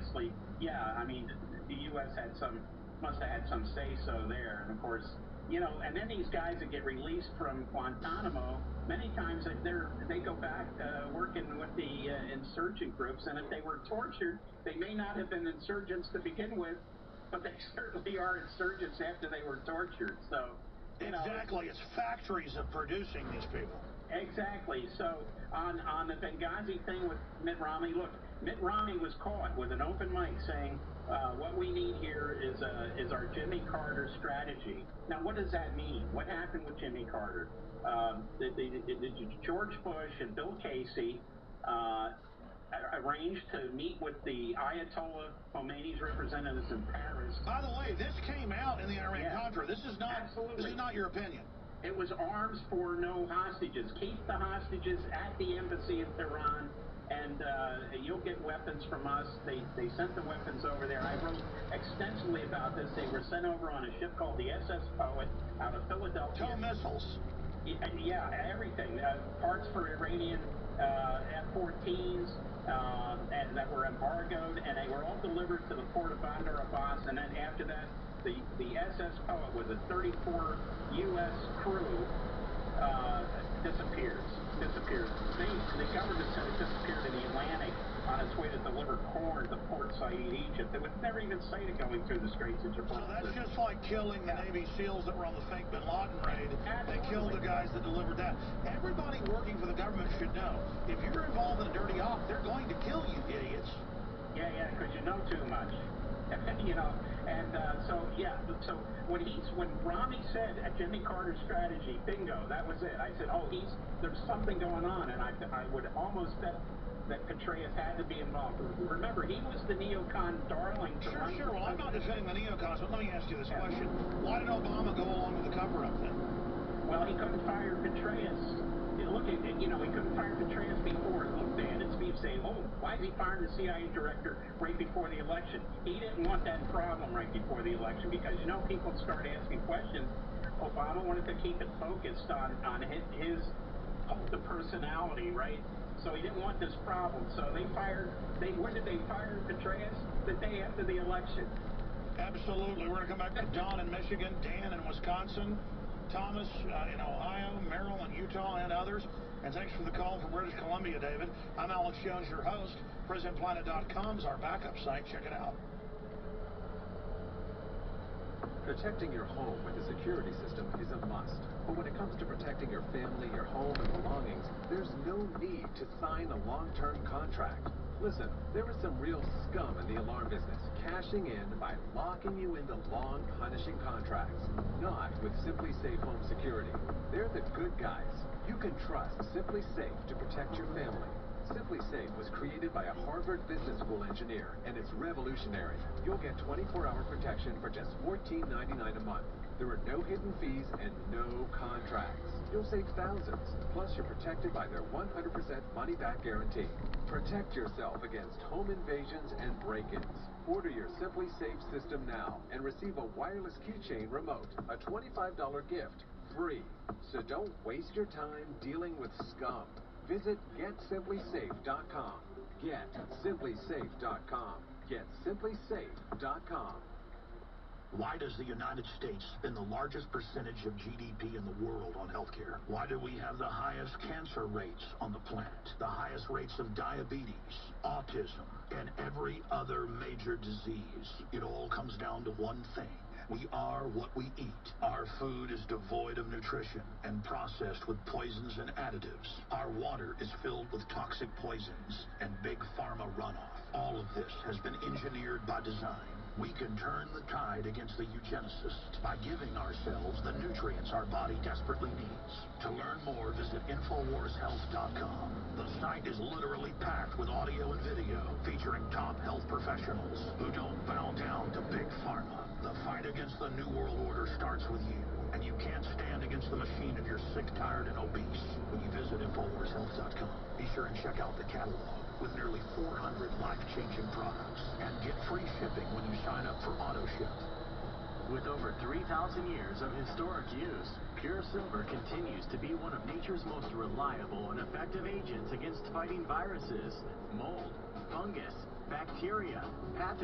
obviously, yeah, I mean, the U.S. must have had some say-so there. And of course, and then these guys that get released from Guantanamo, many times they go back working with the insurgent groups, and if they were tortured, they may not have been insurgents to begin with, but they certainly are insurgents after they were tortured. So, exactly, it's factories of producing these people. Exactly. So on the Benghazi thing with Mitt Romney, look, Mitt Romney was caught with an open mic saying, what we need here is our Jimmy Carter strategy. Now, what does that mean? What happened with Jimmy Carter? George Bush and Bill Casey arranged to meet with the Ayatollah Khomeini's representatives in Paris. By the way, this came out in the Iran-Contra. This is not your opinion. It was arms for no hostages. Keep the hostages at the embassy in Tehran, and you'll get weapons from us. They sent the weapons over there. I wrote extensively about this. They were sent over on a ship called the SS Poet out of Philadelphia. Tow missiles. Yeah, everything. Parts for Iranian F-14s and that were embargoed, and they were all delivered to the port of Bandar Abbas. And then after that, the SS Poet with a 34 U.S. crew disappears. The government said it disappeared in the Atlantic on its way to deliver corn to Port Said, Egypt. It was never even sighted going through the Straits of Gibraltar. So that's just like killing the Navy SEALs that were on the fake Bin Laden raid. Absolutely. They killed the guys that delivered that. Everybody working for the government should know, if you're involved in a dirty op, they're going to kill you, idiots. Yeah, because you know too much. So when Romney said Jimmy Carter's strategy, bingo, that was it. I said, there's something going on, and I would almost bet that Petraeus had to be involved. Remember, he was the neocon darling. Sure. Well, I'm not defending the neocons, but let me ask you this question. Why did Obama go along with the cover-up then? Well, he couldn't fire Petraeus. Look, he couldn't fire Petraeus before. Look, Dan and Steve say, why is he firing the CIA director right before the election? He didn't want that problem right before the election because, people start asking questions. Obama wanted to keep it focused on his cult of personality, right? So he didn't want this problem. So when did they fire Petraeus? The day after the election. Absolutely. We're going to come back to Don in Michigan, Dan in Wisconsin, Thomas in Ohio, Maryland, Utah, and others. And thanks for the call from British Columbia, David. I'm Alex Jones, your host. PrisonPlanet.com is our backup site. Check it out. Protecting your home with a security system is a must. But when it comes to protecting your family, your home, and belongings, there's no need to sign a long-term contract. Listen, there is some real scum in the alarm business, cashing in by locking you into long, punishing contracts. Not with Simply Safe Home Security. They're the good guys. You can trust Simply Safe to protect your family. Simply Safe was created by a Harvard Business School engineer, and it's revolutionary. You'll get 24-hour protection for just $14.99 a month. There are no hidden fees and no contracts. You'll save thousands. Plus, you're protected by their 100% money-back guarantee. Protect yourself against home invasions and break-ins. Order your Simply Safe system now and receive a wireless keychain remote, a $25 gift, free. So don't waste your time dealing with scum. Visit GetSimplySafe.com. GetSimplySafe.com. GetSimplySafe.com. Why does the United States spend the largest percentage of GDP in the world on healthcare? Why do we have the highest cancer rates on the planet, the highest rates of diabetes, autism, and every other major disease? It all comes down to one thing. We are what we eat. Our food is devoid of nutrition and processed with poisons and additives. Our water is filled with toxic poisons and big pharma runoff. All of this has been engineered by design. We can turn the tide against the eugenicists by giving ourselves the nutrients our body desperately needs. To learn more, visit InfoWarsHealth.com. The site is literally packed with audio and video featuring top health professionals who don't bow down to big pharma. The fight against the New World Order starts with you, and you can't stand against the machine if you're sick, tired, and obese. When you visit InfoWarsHealth.com, be sure and check out the catalog with nearly 400 life-changing products, and get free shipping when you sign up for AutoShip. With over 3,000 years of historic use, Pure Silver continues to be one of nature's most reliable and effective agents against fighting viruses, mold, fungus, bacteria, pathogens,